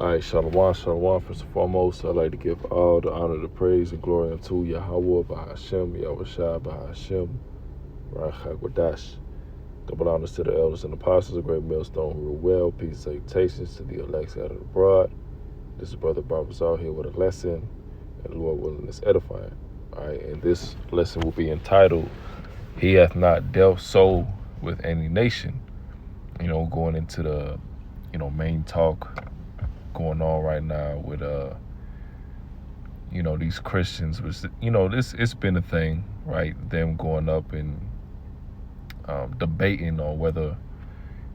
All right, Shalom, Shalom. First and foremost, I'd like to give all the honor, the praise, and glory unto Yahweh, Bahashem, Yahweh Shai, Bahashem, Rachak Wadash. Double honors to the elders and apostles, a great millstone who rule well. Peace, salutations to the elect scattered abroad. This is Brother Barbazar here with a lesson, and Lord willing, it's edifying. All right, and this lesson will be entitled, He Hath Not Dealt So with Any Nation. Going into the, main talk going on right now with these Christians, which it's been a thing, right? Them going up and debating on whether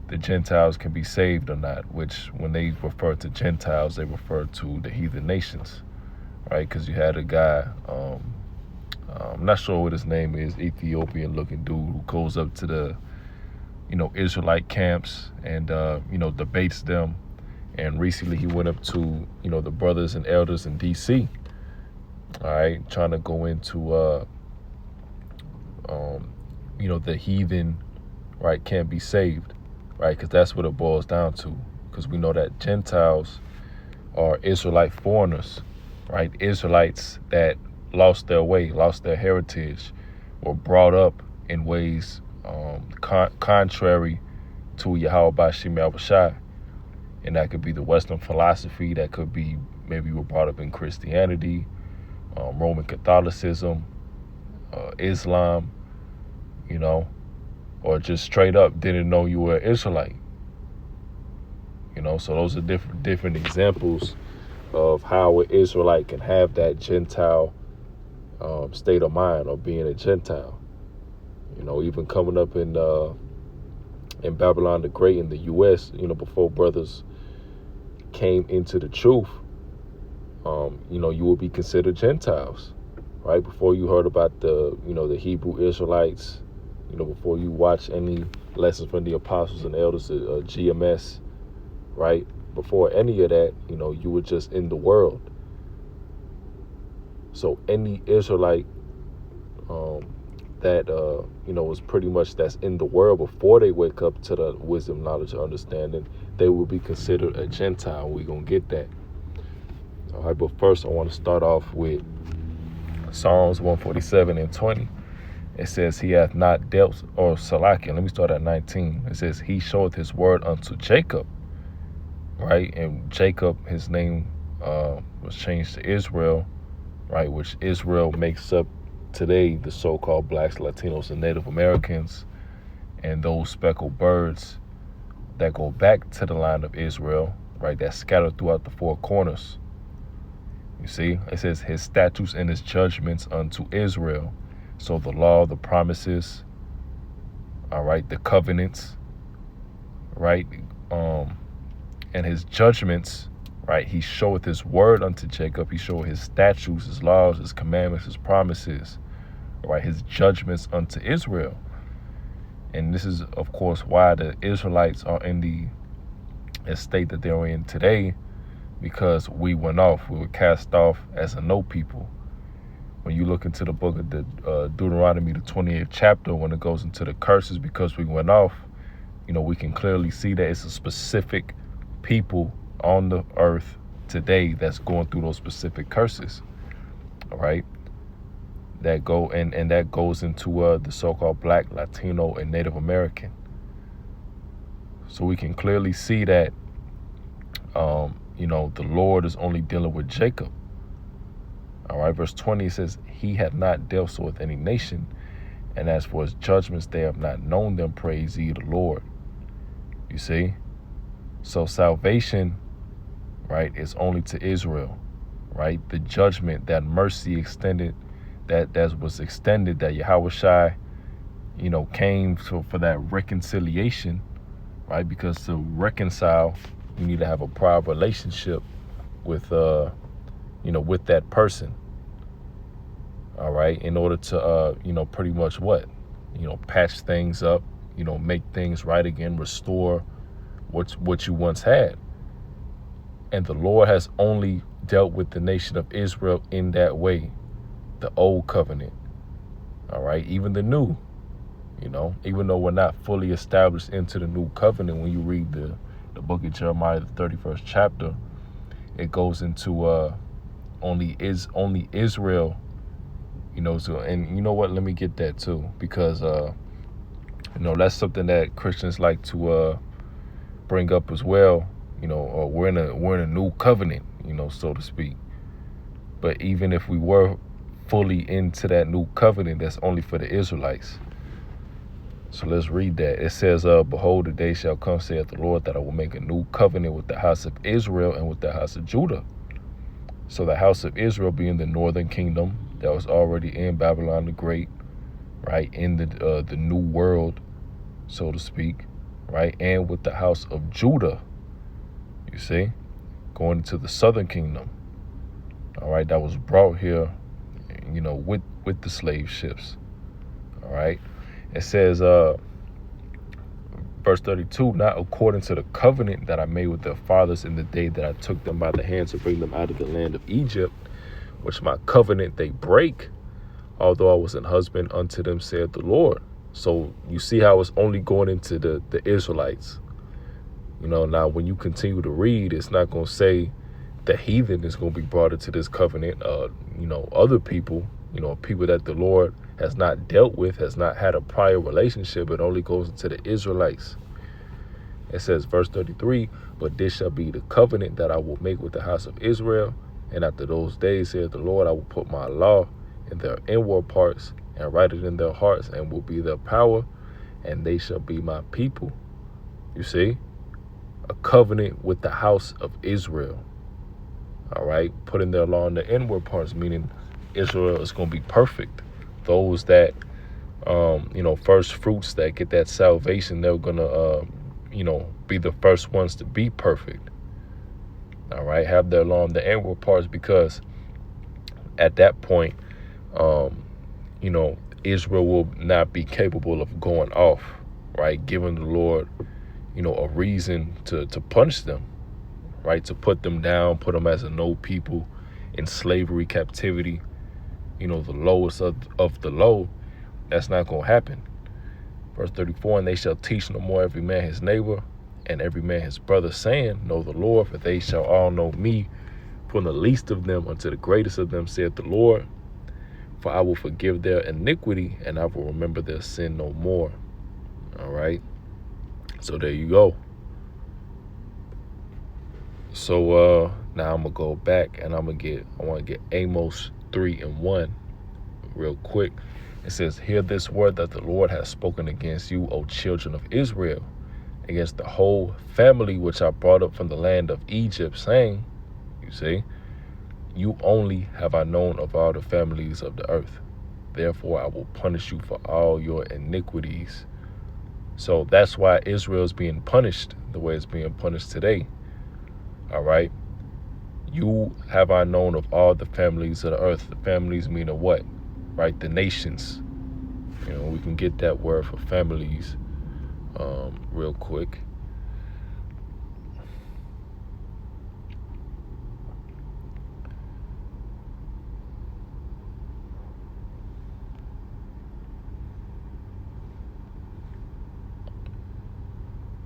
the Gentiles can be saved or not, which when they refer to Gentiles, they refer to the heathen nations, right? Because you had a guy, I'm not sure what his name is, Ethiopian looking dude who goes up to the Israelite camps and debates them. And recently he went up to, the brothers and elders in D.C., all right, trying to go into, the heathen, right, can't be saved, right, because that's what it boils down to, because we know that Gentiles are Israelite foreigners, right, Israelites that lost their way, lost their heritage, were brought up in ways contrary to Yahweh Bashim Yahweh Shai. And that could be the Western philosophy. That could be maybe you were brought up in Christianity, Roman Catholicism, Islam, or just straight up didn't know you were an Israelite. So those are different examples of how an Israelite can have that Gentile state of mind, or being a Gentile. Even coming up in Babylon the Great in the U.S., before brothers came into the truth, you would be considered Gentiles, right? Before you heard about the Hebrew Israelites, before you watch any lessons from the apostles and elders at GMS, right? Before any of that, you were just in the world. So any Israelite that was pretty much that's in the world before they wake up to the wisdom, knowledge, or understanding, they will be considered a Gentile. We're going to get that. All right, but first I want to start off with Psalms 147:20. It says, He hath not dealt, or Salakia, let me start at 19. It says, He showeth his word unto Jacob, right? And Jacob, his name was changed to Israel, right? Which Israel makes up today the so-called blacks, Latinos, and Native Americans, and those speckled birds that go back to the line of Israel, right, that's scattered throughout the four corners. You see, it says his statutes and his judgments unto Israel. So the law, the promises, all right, the covenants, right, and his judgments, right, he showeth his word unto Jacob. He showeth his statutes, his laws, his commandments, his promises, right, his judgments unto Israel. And this is, of course, why the Israelites are in the state that they're in today, because we went off. We were cast off as a no people. When you look into the book of the Deuteronomy, the 28th chapter, when it goes into the curses because we went off, we can clearly see that it's a specific people on the earth today that's going through those specific curses, all right, that go and that goes into the so-called black, Latino, and Native American. So we can clearly see that the Lord is only dealing with Jacob. All right, verse 20 says, He hath not dealt so with any nation, and as for his judgments, they have not known them, praise ye the Lord. You see? So salvation, right, is only to Israel, right? The judgment, that mercy extended, that was extended, that Yahweh Shai, came for that reconciliation, right? Because to reconcile, you need to have a prior relationship with, with that person, all right, in order to, pretty much patch things up, make things right again, restore what you once had. And the Lord has only dealt with the nation of Israel in that way, the old covenant, all right, even the new, even though we're not fully established into the new covenant. When you read the book of Jeremiah, the 31st chapter, it goes into only Israel, so, and you know what, let me get that too, because that's something that Christians like to bring up as well. We're in a new covenant, so to speak. But even if we were fully into that new covenant, that's only for the Israelites. So let's read that. It says, behold, the day shall come, saith the Lord, that I will make a new covenant with the house of Israel and with the house of Judah. So the house of Israel being the northern kingdom that was already in Babylon the Great, right, in the new world, so to speak, right, and with the house of Judah, you see, going into the southern kingdom, all right, that was brought here, with the slave ships, all right. It says, verse 32, not according to the covenant that I made with their fathers in the day that I took them by the hand to bring them out of the land of Egypt, which my covenant they break, although I was an husband unto them, saith the Lord. So you see how it's only going into the Israelites. Now when you continue to read, it's not going to say the heathen is going to be brought into this covenant. Other people, people that the Lord has not dealt with, has not had a prior relationship. It only goes into the Israelites. It says, verse 33, but this shall be the covenant that I will make with the house of Israel. And after those days, saith the Lord, I will put my law in their inward parts and write it in their hearts, and will be their power, and they shall be my people. You see, a covenant with the house of Israel. All right, putting their law in the inward parts, meaning Israel is going to be perfect. Those that, first fruits that get that salvation, they're going to, be the first ones to be perfect. All right, have their law in the inward parts, because at that point, Israel will not be capable of going off, right? Giving the Lord, a reason to punish them, right? To put them down, put them as a no people in slavery, captivity, the lowest of the low. That's not going to happen. Verse 34, and they shall teach no more every man his neighbor and every man his brother, saying, know the Lord, for they shall all know me, from the least of them unto the greatest of them, saith the Lord. For I will forgive their iniquity, and I will remember their sin no more. All right. So there you go. So now I'm gonna go back and I want to get Amos 3:1 real quick. It says, hear this word that the Lord has spoken against you, O children of Israel, against the whole family which I brought up from the land of Egypt, saying, you see, you only have I known of all the families of the earth. Therefore I will punish you for all your iniquities. So that's why Israel is being punished the way it's being punished today. All right. You have I known of all the families of the earth. The families mean what? Right? The nations. We can get that word for families real quick.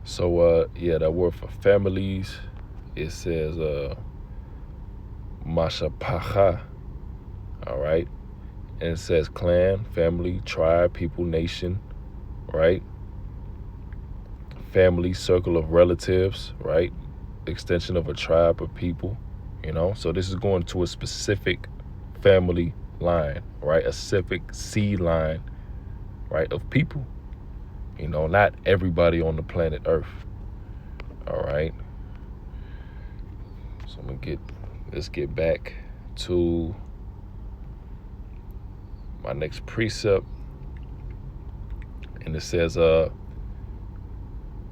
So, that word for families, it says Mashapacha, all right? And it says clan, family, tribe, people, nation, right? Family, circle of relatives, right? Extension of a tribe of people, So this is going to a specific family line, right? A specific seed line, right, of people. Not everybody on the planet Earth. All right. So let's get back to my next precept. And it says, we're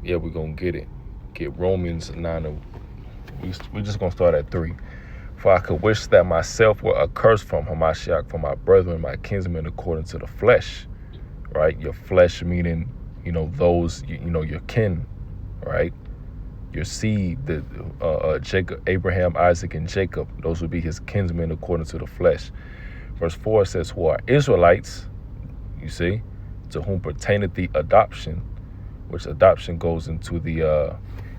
going to get Romans 9. We're just going to start at 3. For I could wish that myself were accursed from Hamashiach, for my brethren, my kinsmen, according to the flesh, right? Your flesh meaning, those, your kin, right? Your seed, Jacob, Abraham, Isaac, and Jacob, those would be his kinsmen according to the flesh. Verse 4 says, who are Israelites, you see, to whom pertaineth the adoption, which adoption goes into the,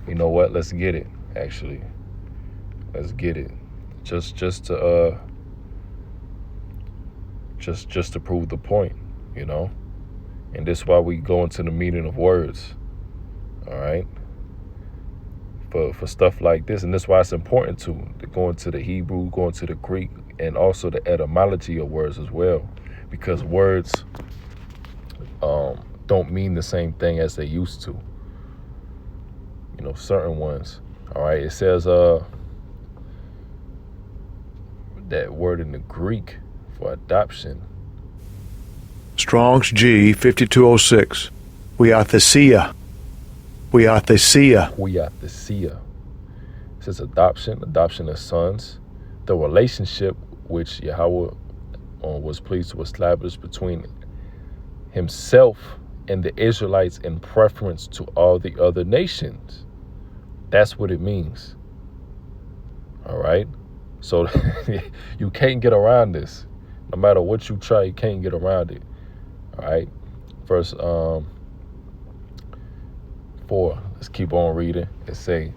let's get it, actually. Let's get it. Just to prove the point, you know. And this is why we go into the meaning of words. All right. For stuff like this, and that's why it's important to go into the Hebrew, go into the Greek, and also the etymology of words as well, because words don't mean the same thing as they used to. You know, certain ones. All right. It says that word in the Greek for adoption. Strong's G 5206. Huiothesia. Huiothesia. Huiothesia. It says adoption of sons, the relationship which Yahweh was pleased to establish between himself and the Israelites in preference to all the other nations. That's what it means. All right. So you can't get around this. No matter what you try, you can't get around it. All right. Verse 4. Let's keep on reading. It say,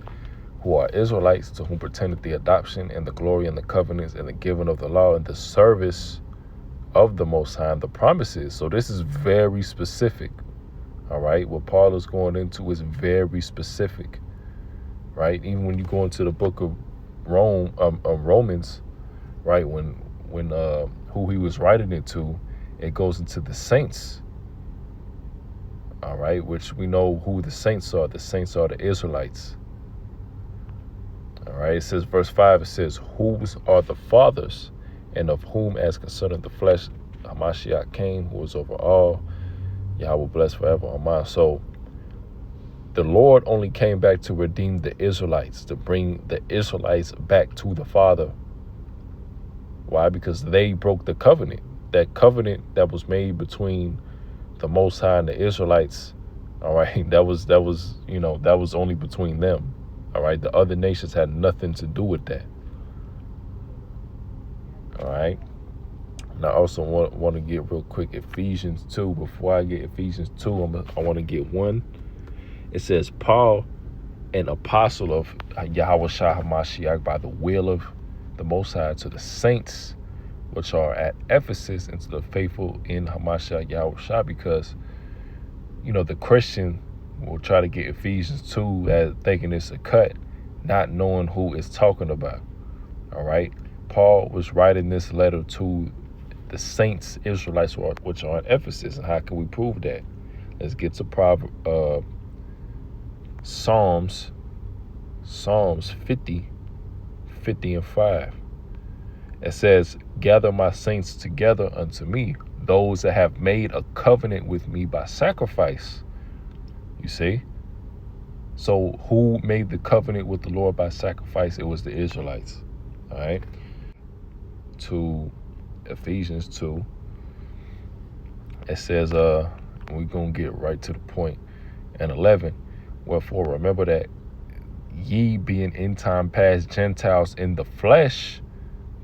who are Israelites, to whom pertaineth the adoption and the glory and the covenants and the giving of the law and the service of the Most High and the promises. So this is very specific. All right. What Paul is going into is very specific. Right. Even when you go into the book of Romans, right, when who he was writing it to, it goes into the saints. All right, which we know who the saints are. The saints are the Israelites. All right, it says, verse 5, it says, whose are the fathers, and of whom, as concerning the flesh, Hamashiach came, who is over all, Yahweh bless forever. Amen. So the Lord only came back to redeem the Israelites, to bring the Israelites back to the Father. Why? Because they broke the covenant. That covenant that was made between the Most High and the Israelites, all right, that was only between them. All right, the other nations had nothing to do with that. All right. And I also want to get real quick Ephesians 2. Before I get Ephesians 2, I want to get 1. It says, Paul, an apostle of Yahweh Shah HaMashiach by the will of the Most High, to the saints which are at Ephesus, and to the faithful in Hamashiach Yahweh Shah. Because, you know, the Christian will try to get Ephesians 2 as thinking it's a cut, not knowing who it's talking about. All right. Paul was writing this letter to the saints, Israelites, which are at Ephesus. And how can we prove that? Let's get to Psalms 50 and 5. It says, gather my saints together unto me, those that have made a covenant with me by sacrifice. You see? So who made the covenant with the Lord by sacrifice? It was the Israelites. All right. To Ephesians 2. It says, we're going to get right to the point. And 11. Wherefore, remember that ye being in time past Gentiles in the flesh,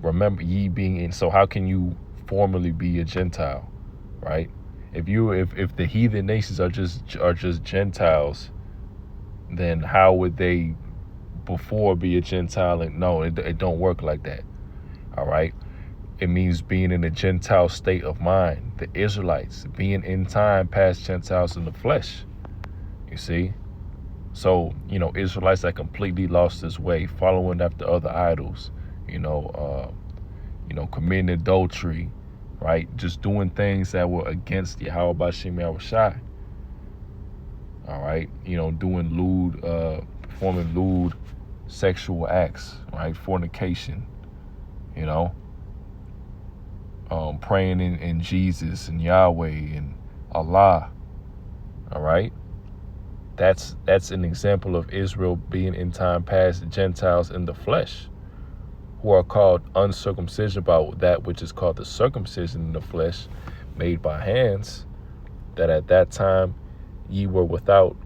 remember ye being in. So how can you formally be a Gentile, right? If the heathen nations are just Gentiles, then how would they before be a Gentile? And no, it don't work like that. All right. It means being in a Gentile state of mind. The Israelites being in time past Gentiles in the flesh. You see? So, you know, Israelites that completely lost his way, following after other idols, committing adultery, right? Just doing things that were against Yahweh B'Shem Yahweh Shai. All right. You know, performing lewd sexual acts, right? Fornication, you know, praying in Jesus and Yahweh and Allah. All right. That's an example of Israel being in time past Gentiles in the flesh, who are called uncircumcision about that which is called the circumcision in the flesh, made by hands, that at that time ye were without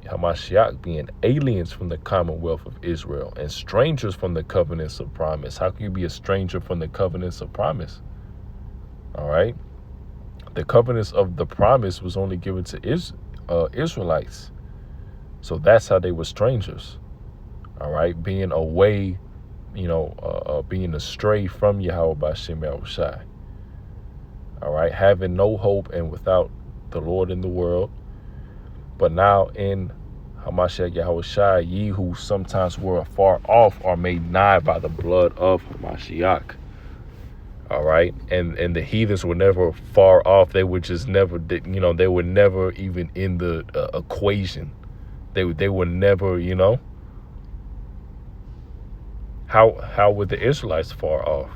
Hamashiach, being aliens from the commonwealth of Israel and strangers from the covenants of promise. How can you be a stranger from the covenants of promise? All right. The covenants of the promise was only given to Israelites. So that's how they were strangers. All right. Being away, being astray from Yahweh B'Shem Yahushai. All right, having no hope and without the Lord in the world. But now in Hamashiach Yahushai, ye who sometimes were afar off are made nigh by the blood of Hamashiach. All right, and the heathens were never far off. They were just never, they were never even in the equation. They were never, How were the Israelites far off?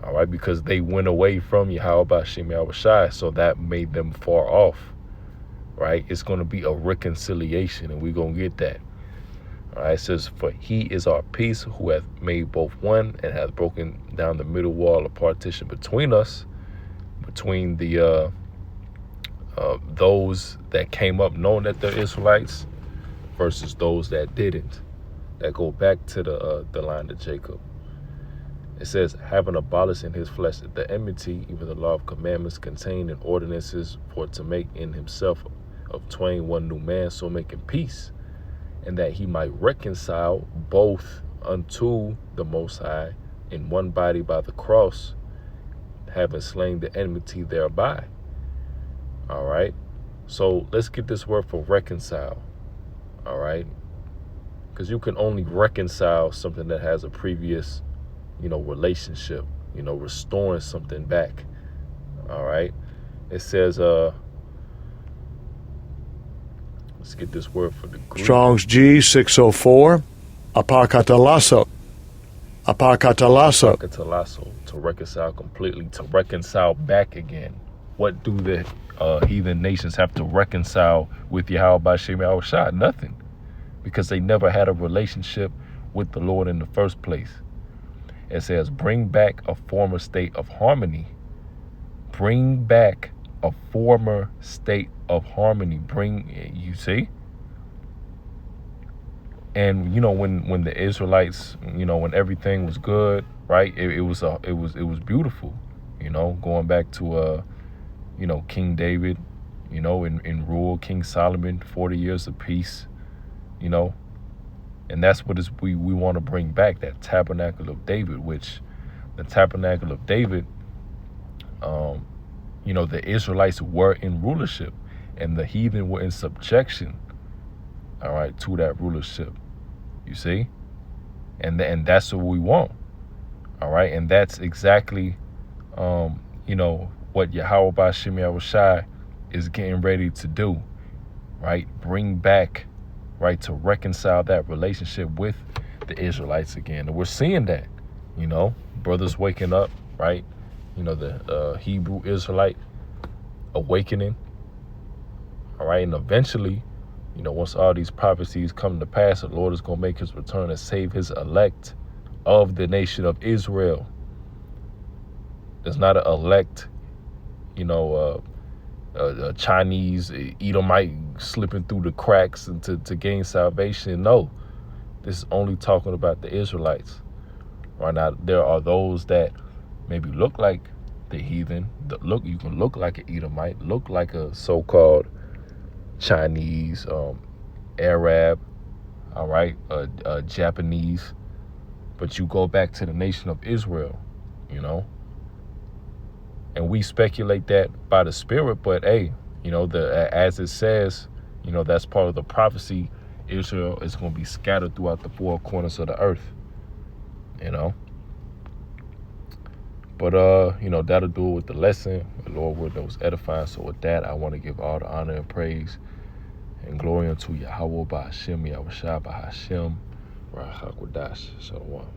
All right, because they went away from Yahweh B'Shem Yahushai, so that made them far off. Right? It's going to be a reconciliation, and we're going to get that. All right, it says, for he is our peace, who hath made both one, and hath broken down the middle wall of partition between us, between the those that came up knowing that they're Israelites versus those that didn't, that go back to the line of Jacob. It says, having abolished in his flesh the enmity, even the law of commandments contained in ordinances, for to make in himself of twain one new man, so making peace, and that he might reconcile both unto the Most High in one body by the cross, having slain the enmity thereby. All right, so let's get this word for reconcile. All right, because you can only reconcile something that has a previous relationship, restoring something back. All right, it says let's get this word for the Greek. Strong's G 604, apakatalasso. Apakatalasso, to reconcile completely, to reconcile back again. What do the heathen nations have to reconcile with Yahweh B'Shem Yahushai? Nothing, because they never had a relationship with the Lord in the first place. It says, bring back a former state of harmony. Bring back a former state of harmony. You see? And when the Israelites, when everything was good, right? It was beautiful. Going back to King David, in rule, King Solomon, 40 years of peace, and that's what we want to bring back, that tabernacle of David, which the tabernacle of David, the Israelites were in rulership and the heathen were in subjection, all right, to that rulership, you see? And that's what we want, all right? And that's exactly, what Yahweh B'Shem Yahushai is getting ready to do, right? Bring back, right, to reconcile that relationship with the Israelites again. And we're seeing that, brothers waking up, right? The Hebrew Israelite awakening, all right? And eventually, once all these prophecies come to pass, the Lord is going to make his return and save his elect of the nation of Israel. There's not an elect, a Chinese Edomite slipping through the cracks and to gain salvation. No, this is only talking about the Israelites. Right now, there are those that maybe look like the heathen. You can look like an Edomite, look like a so-called Chinese, Arab, all right, Japanese, but you go back to the nation of Israel, and we speculate that by the Spirit, but hey, as it says, that's part of the prophecy. Israel is going to be scattered throughout the four corners of the earth, But, that'll do it with the lesson. The Lord word that was edifying. So with that, I want to give all the honor and praise and glory unto Yahweh B'Shem Yahushua B'Hashem Rahakwadash Shalom.